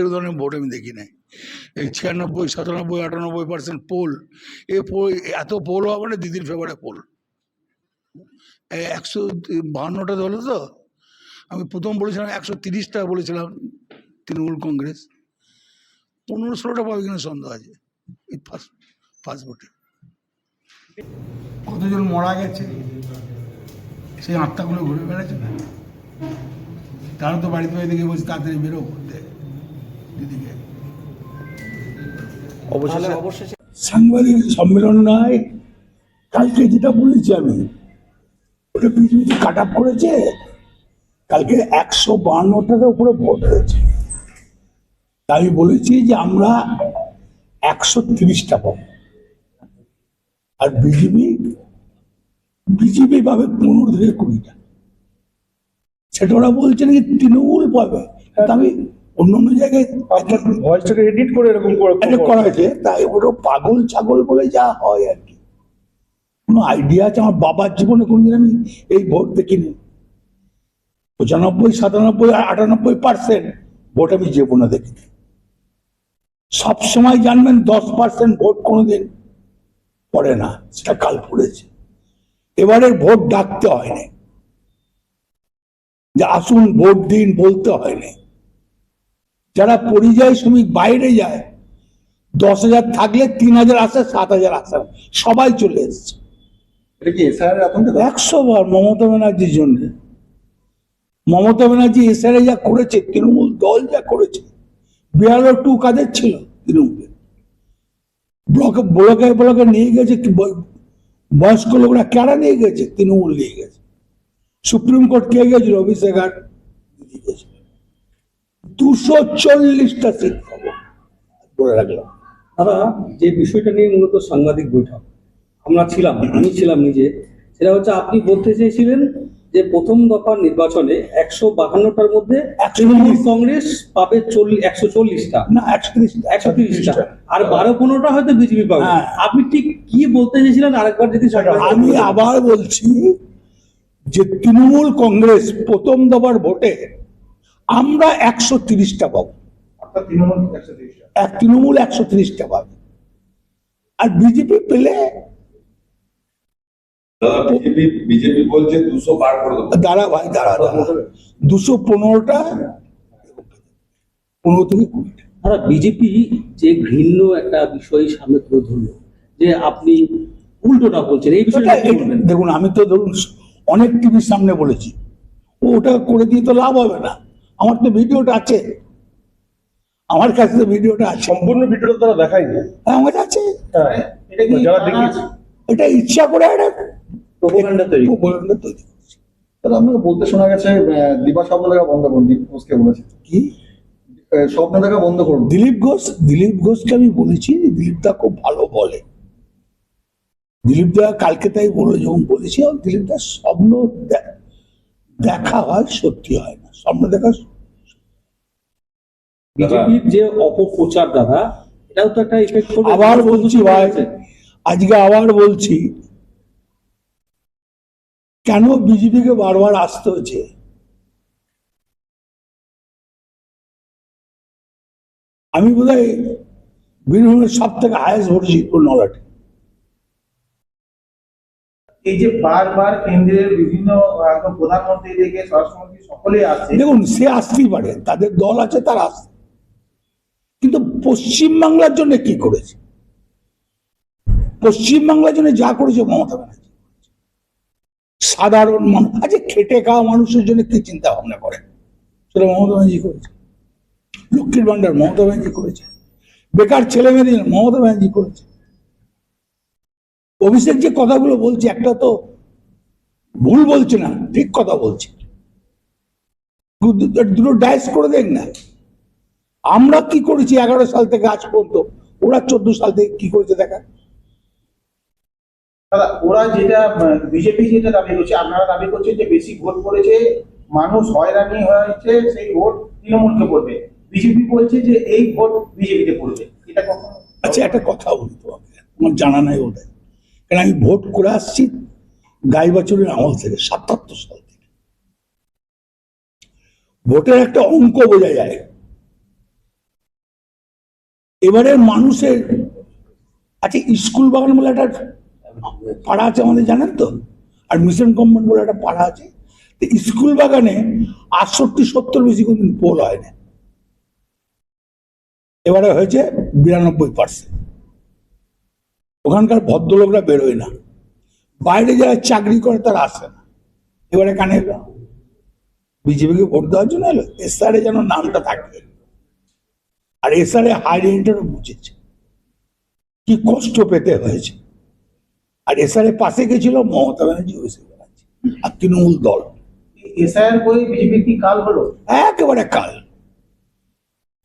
এ ধরনের ভোট আমি দেখি নাই। এই 96, 97, 98% পোল, এত পোল হওয়া মানে দিদির ফেভারে পোল। 152টা হলো তো, আমি প্রথম বলেছিলাম 130টা বলেছিলাম তৃণমূল কংগ্রেস, 15-16টা পাবে কিনা সন্দেহ আছে এই ফার্স্ট ভোটে। কতজন মারা গেছে সেই আত্মাগুলো ঘুরে বেড়াচ্ছে না, তারা তো বাড়িতে বাড়িতে গিয়ে বলছে তাড়াতাড়ি বেরো করতে দিদিকে। অবশেষে সাংবাদিক সম্মেলন নয়, কালকে যেটা বলেছি আমি, ওটা বিজেপি কাট আপ করেছে। কালকে 152টার উপরে ভোট হয়েছে, আমি বলেছি যে আমরা 130টা পাবো, আর বিজেপি পাবে 15 থেকে 20টা। সেটা ওরা বলছে নাকি তৃণমূল পাবে, আমি অন্য জায়গায় ভয়েসটাকে এডিট করে এরকম করা হয়েছে, তাই ওটা পাগল ছাগল বলে যা হয় আর কি। কোনো আইডিয়া আছে? আমার বাবার জীবনে কোনদিন আমি এই ভোট দেখিনি। 95, 97, 98% ভোট আমি জীবনে দেখিনি। সবসময় জানবেন 10% ভোট কোনোদিন পড়ে না, সেটা কাল পড়েছে। এবারের ভোট ডাকতে হয়নি, যে আসুন ভোট দিন বলতে হয়নি। যারা পরিযায়ী শ্রমিক বাইরে যায়, 10,000 থাকলে 3,000 আসে, 7,000 আসে, সবাই চলে এসছে। 100 বার মমতা ব্যানার্জির জন্য। মমতা ব্যানার্জি এসআরে যা করেছে, তৃণমূল দল যা করেছে, বিহারের 2 কাদের ছিল তৃণমূলের, ব্লকে নিয়ে গেছে, বয়স্ক লোকরা কারা নিয়ে গেছে, তৃণমূল নিয়ে গেছে। সুপ্রিম কোর্ট কে গেছিল? অভিষেক আর দিদি গেছিল। 240টা সিট পাবো বলে রাখলাম। দাদা, যে বিষয়টা নিয়ে মূলত সাংবাদিক বৈঠক আমি ছিলাম নিজে, সেটা হচ্ছে আপনি বলতে চেয়েছিলেন যে প্রথম দফার নির্বাচনে 152টার মধ্যে তৃণমূল কংগ্রেস পাবে 140টা, না 130টা, আর 12-15টা হয়তো বিজেপি পাবে। আপনি ঠিক কি বলতে চেয়েছিলেন আরেকবার যদি? আমি আবার বলছি যে তৃণমূল কংগ্রেস প্রথম দফার ভোটে আমরা 130টা পাবো, তৃণমূল 130টা পাবে, আর বিজেপি পেলে বিজেপি বলছে 200 পার করে দেবো। দাঁড়া 215টা, 15 থেকে 20টা। দাদা, বিজেপি যে ঘৃণ্য একটা বিষয় সামনে তুলে ধরলো, যে আপনি উল্টোটা বলছেন, এই বিষয়টা দেখুন, আমি তো ধরুন অনেক টিভির সামনে বলেছি, ওটা করে দিয়ে তো লাভ হবে না। আমার তো ভিডিওটা আছে, আমার কাছে তো ভিডিওটা আছে। সম্পূর্ণ ভিডিওটা তারা দেখায়নি। হ্যাঁ, আমার আছে। এটা কি যারা দেখিয়েছে এটা ইচ্ছা করে একটা প্রোপাগান্ডা তৈরি। তাহলে আপনাকে বলতে শোনা গেছে দিবা স্বপ্ন দেখা বন্ধ করুন, দীপ ঘোষকে বলেছে। কি স্বপ্ন দেখা বন্ধ করুন? দিলীপ ঘোষকে আমি বলেছি, দিলীপ দা খুব ভালো বলে। দিলীপ দা কালকে তাই বলে, যখন বলেছি, দিলীপ দা স্বপ্ন দেখা হয়, সত্যি হয় না। স্বপ্ন দেখা বিজেপির যে অপপ্রচার, দাদা, এটাও তো একটা ইফেক্ট করবে। আবার বলছি ভাই, আজকে আবার বলছি, কেন বিজেপিকে বারবার আসতে হচ্ছে? আমি বোধহয় বীরভূমের সব থেকে হায়েস্ট ভোট জিতবো নলাটে। এই যে বারবার কেন্দ্রের বিভিন্ন প্রধানমন্ত্রী থেকে স্বরাষ্ট্রমন্ত্রী সকলেই আসছে, দেখুন, সে আসতেই পারে, তাদের দল আছে, তারা আসছে, কিন্তু পশ্চিমবাংলার জন্য কি করেছে? পশ্চিমবাংলার জন্য যা করেছে মমতা ব্যানার্জি, সাধারণ মানুষ, আজকে খেটে খাওয়া মানুষের জন্য কি চিন্তা ভাবনা করেন, সেটা মমতা ব্যানার্জি করেছে। লক্ষ্মীর ভান্ডার মমতা ব্যানার্জি করেছে, বেকার ছেলে মেয়েদের মমতা ব্যানার্জি করেছে। অভিষেক যে কথাগুলো বলছে, একটা তো ভুল বলছে না, ঠিক কথা বলছে। দুটো ডাইস করে দেখ না। আমরা কি করেছি 11 সাল থেকে আজ পর্যন্ত, ওরা 14 সাল থেকে কি করেছে দেখা। ওরা যেটা বিজেপি যেটা দাবি করছে, আপনারা দাবি করছেন যে বেশি ভোট পড়েছে, মানুষ হয়রানি হয়েছে, সেই ভোট তৃণমূলকে পড়বে। বিজেপি বলছে যে এই ভোট বিজেপিতে পড়বে। এটা কখন? আচ্ছা, একটা কথা বলতে হবে, আমার জানা নাই ওটা, কারণ আমি ভোট করে আসছি গাইবাছুরের আমল থেকে, 77 সাল থেকে। ভোটের একটা অঙ্ক বোঝা যায়, এবারে মানুষের আচ্ছা, স্কুল বাগান বলে একটা পাড়া আছে আমাদের, জানেন তো? আর মিশন কম্পাউন্ড বলে একটা পাড়া আছে। তো স্কুল বাগানে 68-70 বেশি কোনদিন পোল হয় না, এবারে হয়েছে 92%। ওখানকার ভদ্রলোকরা বেরোয় না, বাইরে যারা চাকরি করে তারা আসে না। এবারে কানে বিজেপিকে ভোট দেওয়ার জন্য এলো, এসআরে যেন নামটা থাকে। আর এসআরে হাই রেঞ্জটারও বুঝেছে কি কষ্ট পেতে হয়েছে। আর এসআরে পাশে গেছিল মমতা ব্যানার্জি, আর তৃণমূল দল। এসআইআর করে বিজেপি কি কাল হলো? একেবারে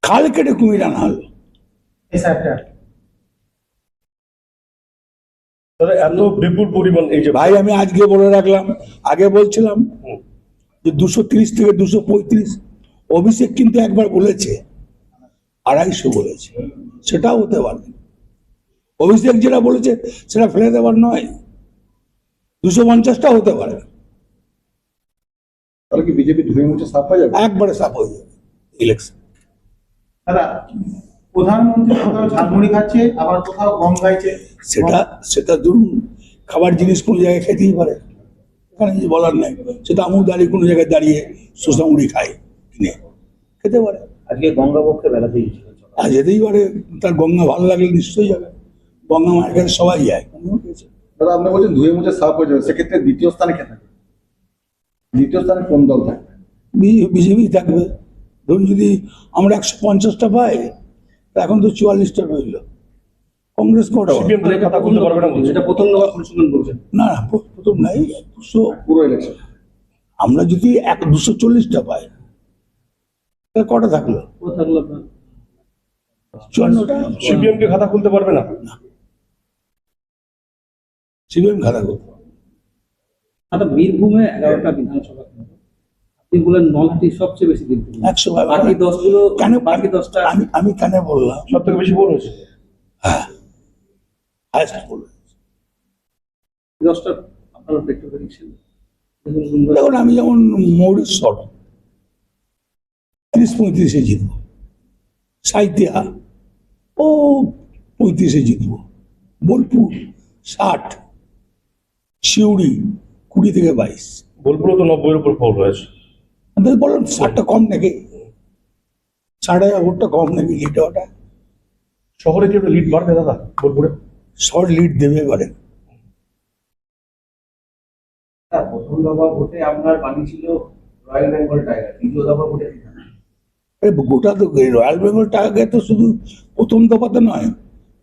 খাল কেটে কুমির আনা হলো। এসআইআরটা তাহলে এত বিপুল পরিমাণ এই যে ভাই আমি আজকে বলে রাখলাম, আগে বলছিলাম যে 230 থেকে 235, অভিষেক কিন্তু একবার বলেছে 250 বলেছে, সেটাও হতে পারে। অভিষেক যেটা বলেছে সেটা ফেলে দেওয়ার নয়, 250টা হতে পারে। তাহলে কি বিজেপি ধুয়ে মুছে সাফ হয়ে যাবে? একবারে সাফ হয়ে যাবে ইলেকশন। দাদা, প্রধানমন্ত্রী কোথাও ঝালমুড়ি খাচ্ছে, আবার কোথাও গম গাইছে। সেটা ধরুন, খাবার জিনিস কোনো জায়গায় খেতেই পারে, এখানে কিছু বলার নাই। সেটা আমুক দাঁড়িয়ে কোনো জায়গায় দাঁড়িয়ে শোষা মুড়ি খায়, কিনে খেতে পারে। আজকে গঙ্গাপক্ষে বেলাতেই আর যেতেই পারে, তার গঙ্গা ভালো লাগলে নিশ্চয়ই যাবে। গঙ্গা মায়ের কাছে সবাই যায়। দাদা আপনি বলছেন ধুয়ে মুছে সাফ হয়ে যাবে, সেক্ষেত্রে দ্বিতীয় স্থানে কে থাকবে? দ্বিতীয় স্থানে কোন দল থাকবে? বিজেপি থাকবে। ধরুন যদি আমরা 150টা পাই, তা এখন তো 44টা রইল। কংগ্রেস কটা? সিপিএম থেকে কথা বলতে পারবে না বলছে। এটা প্রথম দফা পরিসংখ্যান বলছেন। না না, প্রথম নাই, 200। পুরো ইলেকশন আমরা যদি 240টা পাই, তাহলে কটা থাকলো? ও থাকলো আপনার 54টা। সিপিএম কে খাতা খুলতে পারবে না। সিপিএম খাতা করবো। একটা বীরভূমে 11টা বিধানসভা কেন্দ্র, আপনি বলেন নলহাটি সবচেয়ে বেশি বীরভূম, 100 ভাগ। বাকি 10গুলো কেন? বাকি 10টা আমি কেন বললাম? সব থেকে বেশি ভোট হয়েছে। হ্যাঁ, highest poll। 10টা আপনারা দেখতে পেরেছেন। দেখুন, আমি যেমন মৌরির সর 30-35-এ জিতবো, সাইতিয়া ও 35-এ জিতবো, বোলপুর 60, শিউড়ি 20 থেকে 22। বোলপুরে তো 90-এর উপর ভোট হয়েছে। বললাম 60টা কম নাকি, 60,000 ভোটটা কম নাকি লিড হওয়াটা? শহরে কি একটা লিড বাড়বে দাদা বোলপুরে? শর্ট লিড দেবে এবারে। প্রথম দফা ভোটে আপনার বাণী ছিল রয়্যাল বেঙ্গল টাইগার, দ্বিতীয় দফা ভোটে গোটা তো রয়্যাল বেঙ্গল টাইগার তো শুধু প্রথম দফাতে নয়,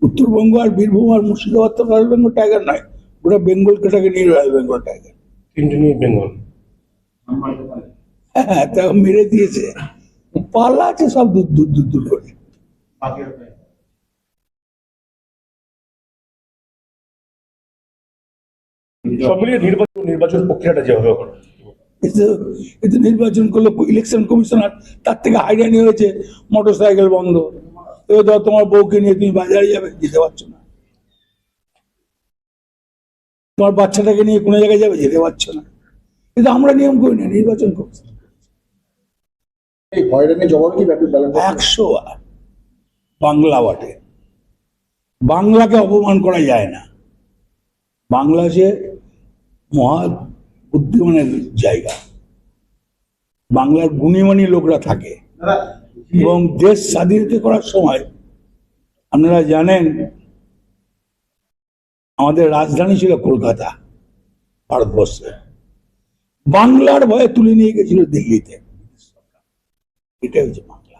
উত্তরবঙ্গ আর বীরভূম আর মুর্শিদাবাদ তো রয়্যাল বেঙ্গল টাইগার নয়, গোটা বেঙ্গল কেটাকে নিয়ে রয়্যাল বেঙ্গল টাইগার। তিনটে নিয়ে বেঙ্গল। হ্যাঁ, তা মেরে দিয়েছে, পাল্লা আছে সব দূর দূর দূর দূর করে। বাকি সব মিলিয়ে নির্বাচন প্রক্রিয়াটা যেভাবে করে এতে নির্বাচন করলে ইলেকশন কমিশনার তার থেকে হাইরানি হয়েছে, মোটর সাইকেল বন্ধ। এবার ধর তোমার বউকে নিয়ে তুমি বাজারে যাবে, যেতে পারছো না। তোমার বাচ্চাটাকে নিয়ে কোনো জায়গায় যাবে, যেতে পারছো না। কিন্তু আমরা নিয়ম করি না, নির্বাচন কমিশন। এই হয়রানি জবাব কি ব্যালেন্স? 100 বাংলা বটে, বাংলাকে অপমান করা যায় না। বাংলা যে মহা বুদ্ধিমানের জায়গা, বাংলার গুণীমানী লোকরা থাকে। দাদা, এবং দেশ স্বাধীনতা করার সময় আপনারা জানেন আমাদের রাজধানী ছিল কলকাতা, ভারতবর্ষে। বাংলার ভয়ে তুলে নিয়ে গেছিল দিল্লিতে। এটা হচ্ছে বাংলা।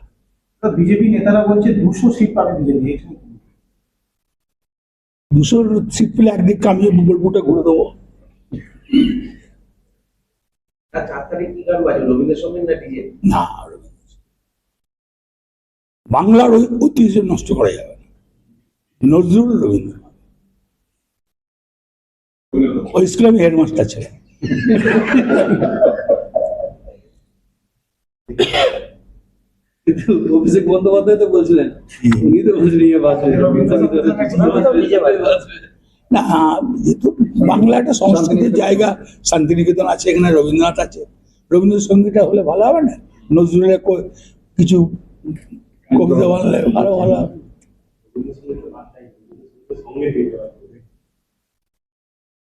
বিজেপি নেতারা বলছে 200 সিট পাবে বিজেপি। 200 সিট পেলে একদিক কামিয়ে বোলপুরটা ঘুরে দেবো। 4 তারিখ কি গান বাজে, রবীন্দ্রসঙ্গীত না ডিজে? না, বাংলার ওই ঐতিহ্য নষ্ট করা যাবে না। নজরুল, রবীন্দ্রনাথ। ওই স্কুলে আমি হেডমাস্টার ছিলাম। কিন্তু অভিষেক বন্দ্যোপাধ্যায় তো বলছিলেন, উনি তো বলছিলেন ইয়ে বাঁচবে, না, যেহেতু বাংলা একটা সংস্কৃতির জায়গা, শান্তিনিকেতন আছে, এখানে রবীন্দ্রনাথ আছে, রবীন্দ্রসঙ্গীতটা হলে ভালো হবে না? নজরুলের কিছু কবিতা বানালে ভালো হবে। সঙ্গে পেয়ে যাওয়া